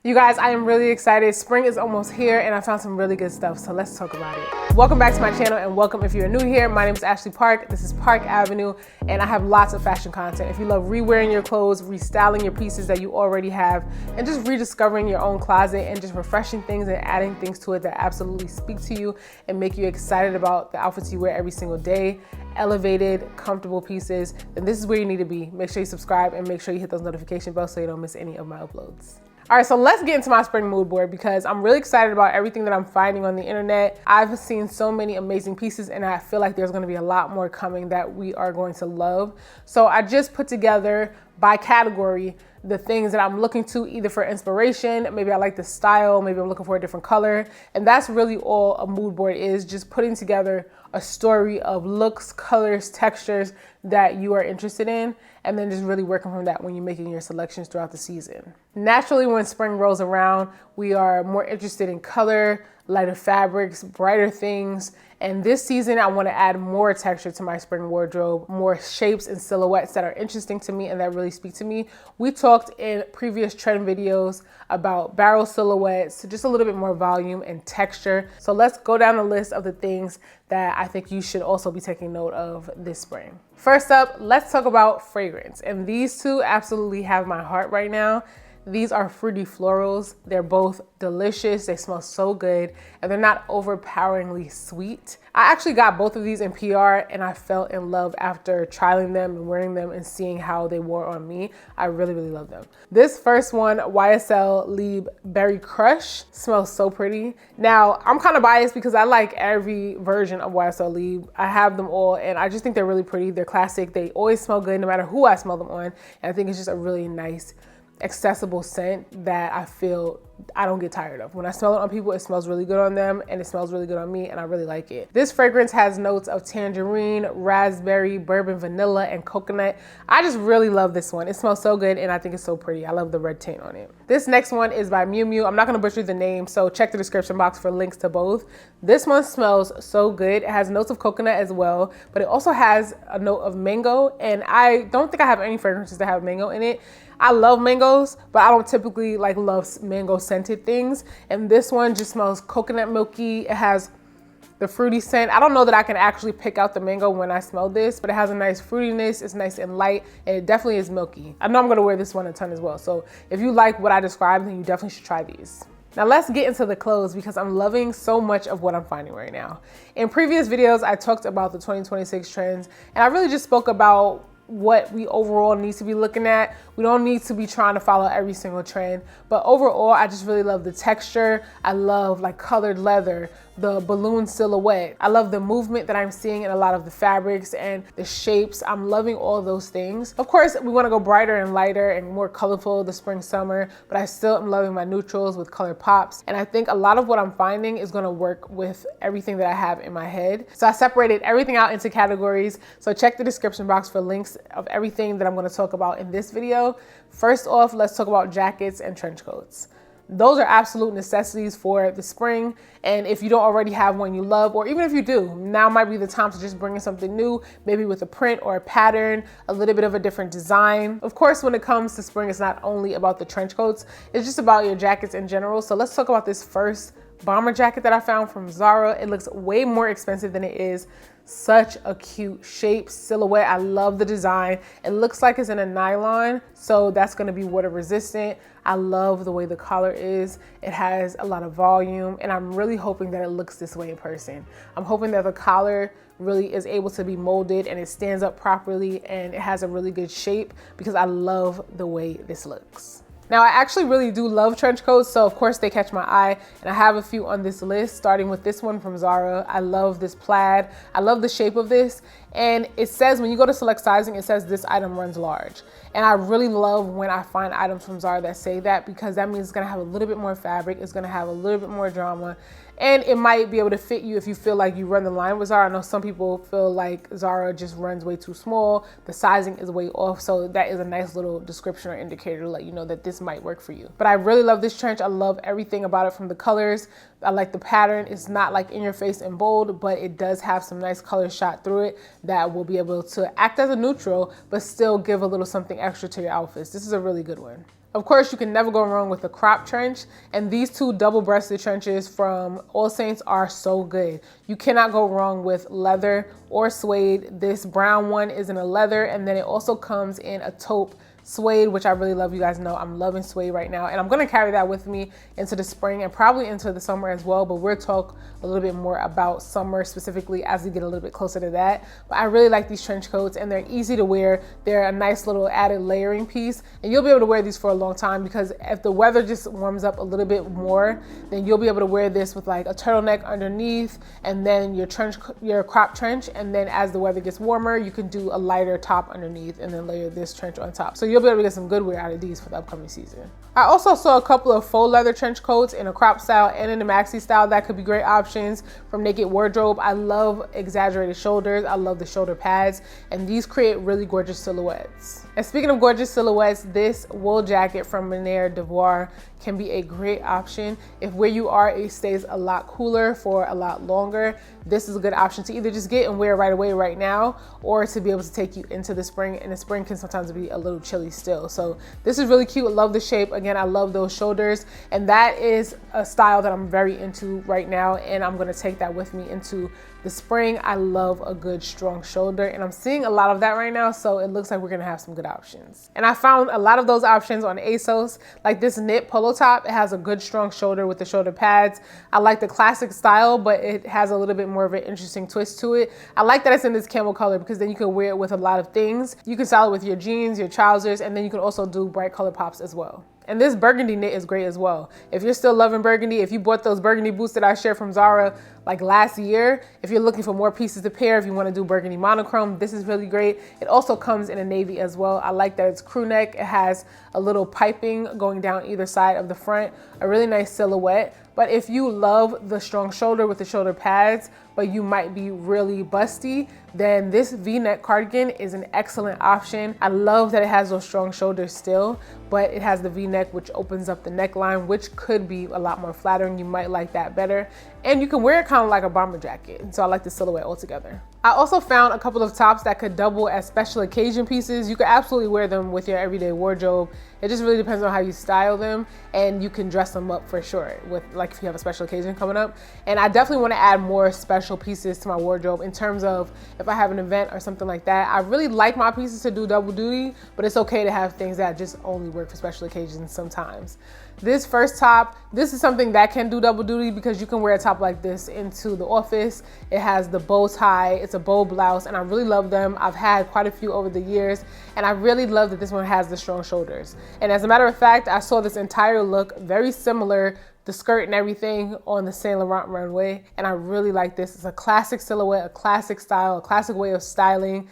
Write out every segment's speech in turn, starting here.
You guys, I am really excited. Spring is almost here and I found some really good stuff, so let's talk about it. Welcome back to my channel and welcome if you're new here. My name is Ashley Parke. This is Parke Avenue and I have lots of fashion content. If you love re-wearing your clothes, restyling your pieces that you already have, and just rediscovering your own closet and just refreshing things and adding things to it that absolutely speak to you and make you excited about the outfits you wear every single day, elevated, comfortable pieces, then this is where you need to be. Make sure you subscribe and make sure you hit those notification bells so you don't miss any of my uploads. All right, so let's get into my spring mood board because I'm really excited about everything that I'm finding on the internet. I've seen so many amazing pieces and I feel like there's gonna be a lot more coming that we are going to love. So I just put together by category the things that I'm looking to either for inspiration, maybe I like the style, maybe I'm looking for a different color. And that's really all a mood board is, just putting together a story of looks, colors, textures that you are interested in, and then just really working from that when you're making your selections throughout the season. Naturally, when spring rolls around, we are more interested in color, lighter fabrics, brighter things. And this season, I want to add more texture to my spring wardrobe, more shapes and silhouettes that are interesting to me and that really speak to me. We talked in previous trend videos about barrel silhouettes, just a little bit more volume and texture. So let's go down the list of the things that I think you should also be taking note of this spring. First up, let's talk about fragrance. And these two absolutely have my heart right now. These are fruity florals. They're both delicious. They smell so good and they're not overpoweringly sweet. I actually got both of these in PR and I fell in love after trialing them and wearing them and seeing how they wore on me. I really, really love them. This first one, YSL Lieb Berry Crush, smells so pretty. Now, I'm kind of biased because I like every version of YSL Lieb. I have them all and I just think they're really pretty. They're classic. They always smell good no matter who I smell them on. And I think it's just a really nice, accessible scent that I feel I don't get tired of. When I smell it on people, it smells really good on them and it smells really good on me and I really like it. This fragrance has notes of tangerine, raspberry, bourbon, vanilla, and coconut. I just really love this one. It smells so good and I think it's so pretty. I love the red tint on it. This next one is by Miu Miu. I'm not gonna butcher the name, so check the description box for links to both. This one smells so good. It has notes of coconut as well, but it also has a note of mango, and I don't think I have any fragrances that have mango in it. I love mangoes, but I don't typically love mango scented things. And this one just smells coconut milky. It has the fruity scent. I don't know that I can actually pick out the mango when I smell this, but it has a nice fruitiness. It's nice and light, and it definitely is milky. I know I'm gonna wear this one a ton as well. So if you like what I described, then you definitely should try these. Now let's get into the clothes because I'm loving so much of what I'm finding right now. In previous videos, I talked about the 2026 trends, and I really just spoke about what we overall need to be looking at. We don't need to be trying to follow every single trend, but overall, I just really love the texture. I love colored leather, the balloon silhouette. I love the movement that I'm seeing in a lot of the fabrics and the shapes. I'm loving all those things. Of course, we want to go brighter and lighter and more colorful the spring, summer, but I still am loving my neutrals with color pops. And I think a lot of what I'm finding is going to work with everything that I have in my head. So I separated everything out into categories. So check the description box for links of everything that I'm going to talk about in this video. First off, let's talk about jackets and trench coats. Those are absolute necessities for the spring. And if you don't already have one you love, or even if you do, now might be the time to just bring in something new, maybe with a print or a pattern, a little bit of a different design. Of course, when it comes to spring, it's not only about the trench coats, it's just about your jackets in general. So let's talk about this first bomber jacket that I found from Zara. It looks way more expensive than it is. Such a cute shape, silhouette. I love the design. It looks like it's in a nylon, so that's gonna be water resistant. I love the way the collar is. It has a lot of volume, and I'm really hoping that it looks this way in person. I'm hoping that the collar really is able to be molded and it stands up properly and it has a really good shape because I love the way this looks. Now, I actually really do love trench coats, so of course they catch my eye, and I have a few on this list, starting with this one from Zara. I love this plaid. I love the shape of this, and it says, when you go to select sizing, it says this item runs large. And I really love when I find items from Zara that say that, because that means it's gonna have a little bit more fabric, it's gonna have a little bit more drama, and it might be able to fit you if you feel like you run the line with Zara. I know some people feel like Zara just runs way too small, the sizing is way off, so that is a nice little description or indicator to let you know that this might work for you. But I really love this trench. I love everything about it, from the colors. I like the pattern. It's not in your face and bold, but it does have some nice colors shot through it that will be able to act as a neutral, but still give a little something extra to your outfits. This is a really good one. Of course, you can never go wrong with a crop trench, and these two double-breasted trenches from All Saints are so good. You cannot go wrong with leather or suede. This brown one is in a leather, and then it also comes in a taupe suede, which I really love. You guys know I'm loving suede right now, and I'm gonna carry that with me into the spring and probably into the summer as well, but we'll talk a little bit more about summer specifically as we get a little bit closer to that. But I really like these trench coats, and they're easy to wear. They're a nice little added layering piece, and you'll be able to wear these for a long time, because if the weather just warms up a little bit more, then you'll be able to wear this with like a turtleneck underneath, and then your crop trench, and then as the weather gets warmer, you can do a lighter top underneath and then layer this trench on top. So you'll be able to get some good wear out of these for the upcoming season. I also saw a couple of faux leather trench coats in a crop style and in a maxi style that could be great options from Naked Wardrobe. I love exaggerated shoulders. I love the shoulder pads, and these create really gorgeous silhouettes. And speaking of gorgeous silhouettes, this wool jacket from Menère Devoir can be a great option. If where you are, it stays a lot cooler for a lot longer, this is a good option to either just get and wear right away right now, or to be able to take you into the spring, and the spring can sometimes be a little chilly still. So this is really cute. I love the shape. Again, I love those shoulders, and that is a style that I'm very into right now, and I'm gonna take that with me into the spring. I love a good strong shoulder, and I'm seeing a lot of that right now, so it looks like we're gonna have some good options. And I found a lot of those options on ASOS, like this knit polo top. It has a good strong shoulder with the shoulder pads. I like the classic style, but it has a little bit more of an interesting twist to it. I like that it's in this camel color, because then you can wear it with a lot of things. You can style it with your jeans, your trousers, and then you can also do bright color pops as well. And this burgundy knit is great as well. If you're still loving burgundy, if you bought those burgundy boots that I shared from Zara like last year, if you're looking for more pieces to pair, if you want to do burgundy monochrome, this is really great. It also comes in a navy as well. I like that it's crew neck. It has a little piping going down either side of the front, a really nice silhouette. But if you love the strong shoulder with the shoulder pads, but you might be really busty, then this V-neck cardigan is an excellent option. I love that it has those strong shoulders still, but it has the V-neck, which opens up the neckline, which could be a lot more flattering. You might like that better. And you can wear it kind of like a bomber jacket. So I like the silhouette altogether. I also found a couple of tops that could double as special occasion pieces. You could absolutely wear them with your everyday wardrobe. It just really depends on how you style them, and you can dress them up for sure with, like, if you have a special occasion coming up. And I definitely want to add more special pieces to my wardrobe in terms of if I have an event or something like that. I really like my pieces to do double duty, but it's okay to have things that just only work for special occasions sometimes. This first top, this is something that can do double duty, because you can wear a top like this into the office. It has the bow tie, it's a bow blouse, and I really love them. I've had quite a few over the years, and I really love that this one has the strong shoulders. And as a matter of fact, I saw this entire look very similar, the skirt and everything, on the Saint Laurent runway, and I really like this. It's a classic silhouette, a classic style, a classic way of styling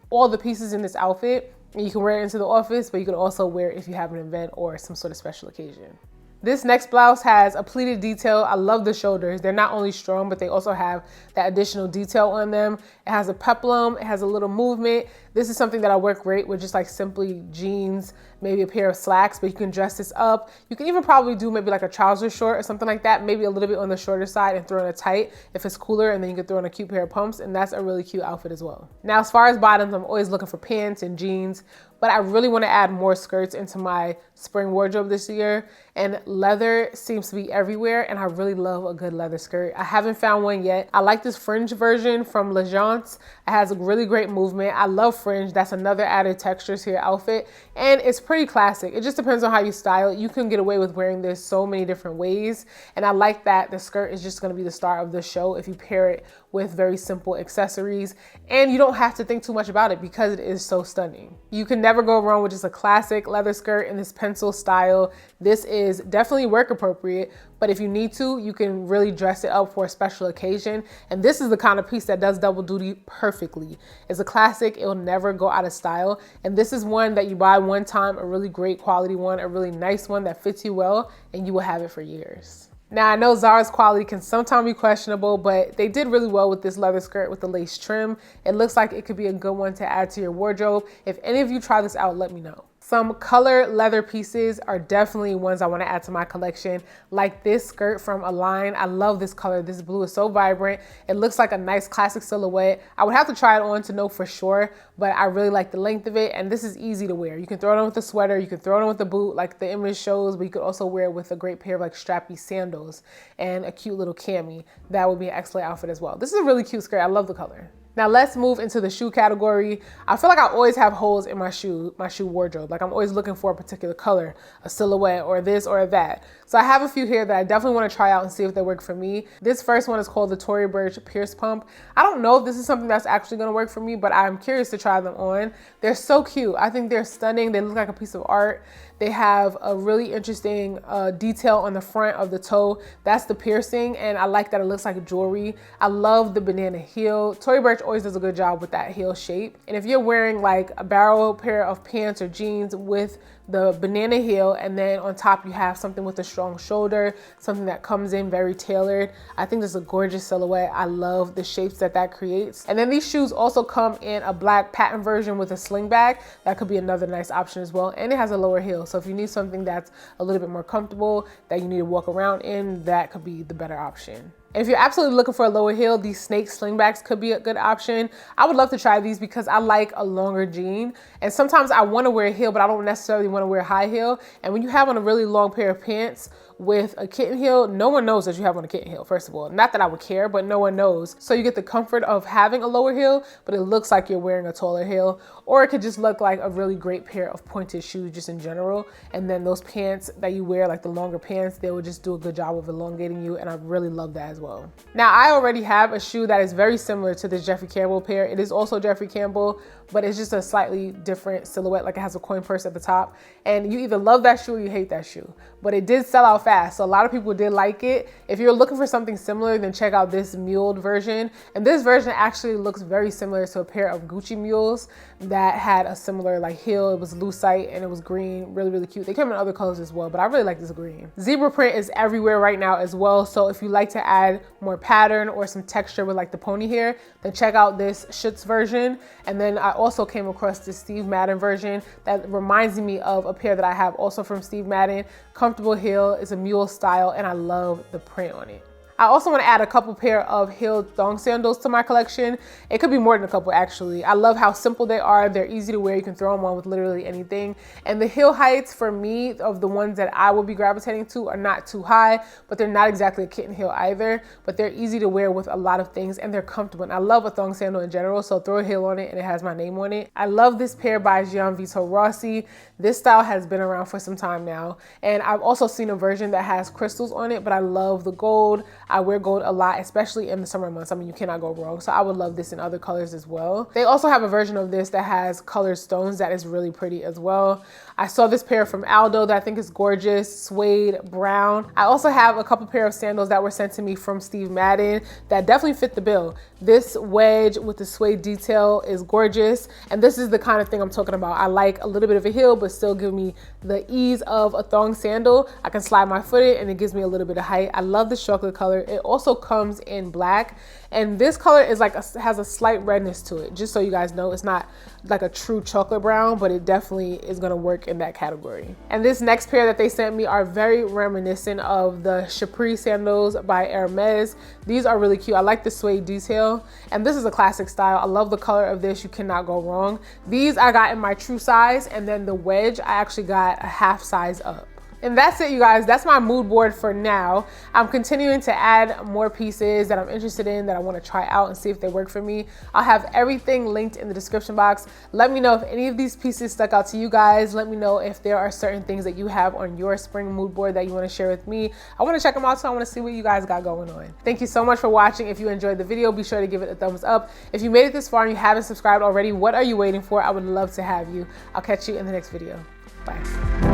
all the pieces in this outfit. You can wear it into the office, but you can also wear it if you have an event or some sort of special occasion. This next blouse has a pleated detail. I love the shoulders. They're not only strong, but they also have that additional detail on them. It has a peplum, it has a little movement. This is something that I work great with, just like simply jeans, maybe a pair of slacks, but you can dress this up. You can even probably do maybe like a trouser short or something like that, maybe a little bit on the shorter side and throw in a tight if it's cooler, and then you can throw in a cute pair of pumps, and that's a really cute outfit as well. Now, as far as bottoms, I'm always looking for pants and jeans, but I really want to add more skirts into my spring wardrobe this year, and leather seems to be everywhere, and I really love a good leather skirt. I haven't found one yet. I like this fringe version from L'Agence. It has a really great movement. I love fringe. That's another added texture to your outfit, and it's pretty classic. It just depends on how you style it. You can get away with wearing this so many different ways, and I like that the skirt is just going to be the star of the show if you pair it with very simple accessories, and you don't have to think too much about it because it is so stunning. You can never go wrong with just a classic leather skirt in this pencil style. This is definitely work appropriate, but if you need to, you can really dress it up for a special occasion. And this is the kind of piece that does double duty perfectly. It's a classic, it'll never go out of style. And this is one that you buy one time, a really great quality one, a really nice one that fits you well, and you will have it for years. Now, I know Zara's quality can sometimes be questionable, but they did really well with this leather skirt with the lace trim. It looks like it could be a good one to add to your wardrobe. If any of you try this out, let me know. Some color leather pieces are definitely ones I want to add to my collection, like this skirt from Align. I love this color. This blue is so vibrant. It looks like a nice classic silhouette. I would have to try it on to know for sure, but I really like the length of it, and this is easy to wear. You can throw it on with a sweater, you can throw it on with a boot like the image shows, but you could also wear it with a great pair of like strappy sandals and a cute little cami. That would be an excellent outfit as well. This is a really cute skirt. I love the color. Now let's move into the shoe category. I feel like I always have holes in my shoe wardrobe. Like I'm always looking for a particular color, a silhouette, or this or that. So I have a few here that I definitely want to try out and see if they work for me. This first one is called the Tory Burch Pierce Pump. I don't know if this is something that's actually going to work for me, but I'm curious to try them on. They're so cute. I think they're stunning. They look like a piece of art. They have a really interesting detail on the front of the toe. That's the piercing, and I like that it looks like jewelry. I love the banana heel. Tory Burch always does a good job with that heel shape. And if you're wearing like a barrel pair of pants or jeans with the banana heel, and then on top you have something with a strong shoulder, something that comes in very tailored, I think this is a gorgeous silhouette. I love the shapes that creates. And then these shoes also come in a black patent version with a sling bag. That could be another nice option as well. And it has a lower heel. So if you need something that's a little bit more comfortable that you need to walk around in, that could be the better option. If you're absolutely looking for a lower heel, these snake slingbacks could be a good option. I would love to try these because I like a longer jean. And sometimes I want to wear a heel, but I don't necessarily want to wear a high heel. And when you have on a really long pair of pants with a kitten heel, no one knows that you have on a kitten heel, first of all. Not that I would care, but no one knows. So you get the comfort of having a lower heel, but it looks like you're wearing a taller heel. Or it could just look like a really great pair of pointed shoes just in general. And then those pants that you wear, like the longer pants, they would just do a good job of elongating you. And I really love that as well. Now, I already have a shoe that is very similar to this Jeffrey Campbell pair. It is also Jeffrey Campbell, but it's just a slightly different silhouette. Like it has a coin purse at the top. And you either love that shoe or you hate that shoe. But it did sell out fast, so a lot of people did like it. If you're looking for something similar, then check out this muled version. And this version actually looks very similar to a pair of Gucci mules that had a similar like heel. It was lucite and it was green, really, really cute. They came in other colors as well, but I really like this green. Zebra print is everywhere right now as well. So if you like to add more pattern or some texture with like the pony hair, then check out this Schutz version. And then I also came across this Steve Madden version that reminds me of a pair that I have also from Steve Madden. Comfortable heel, is a mule style, and I love the print on it. I also want to add a couple pair of heeled thong sandals to my collection. It could be more than a couple actually. I love how simple they are. They're easy to wear. You can throw them on with literally anything. And the heel heights for me of the ones that I will be gravitating to are not too high, but they're not exactly a kitten heel either, but they're easy to wear with a lot of things and they're comfortable. And I love a thong sandal in general, so throw a heel on it and it has my name on it. I love this pair by Gian Vito Rossi. This style has been around for some time now. And I've also seen a version that has crystals on it, but I love the gold. I wear gold a lot, especially in the summer months. I mean, you cannot go wrong. So I would love this in other colors as well. They also have a version of this that has colored stones that is really pretty as well. I saw this pair from Aldo that I think is gorgeous, suede brown. I also have a couple pair of sandals that were sent to me from Steve Madden that definitely fit the bill. This wedge with the suede detail is gorgeous. And this is the kind of thing I'm talking about. I like a little bit of a heel, but still give me the ease of a thong sandal. I can slide my foot in and it gives me a little bit of height. I love this chocolate color. It also comes in black, and this color is like has a slight redness to it. Just so you guys know, it's not like a true chocolate brown, but it definitely is gonna work in that category. And this next pair that they sent me are very reminiscent of the Capri sandals by Hermes. These are really cute. I like the suede detail, and this is a classic style. I love the color of this. You cannot go wrong. These I got in my true size, and then the wedge I actually got a half size up. And that's it, you guys. That's my mood board for now. I'm continuing to add more pieces that I'm interested in that I want to try out and see if they work for me. I'll have everything linked in the description box. Let me know if any of these pieces stuck out to you guys. Let me know if there are certain things that you have on your spring mood board that you want to share with me. I want to check them out, so I want to see what you guys got going on. Thank you so much for watching. If you enjoyed the video, be sure to give it a thumbs up. If you made it this far and you haven't subscribed already, what are you waiting for? I would love to have you. I'll catch you in the next video. Bye.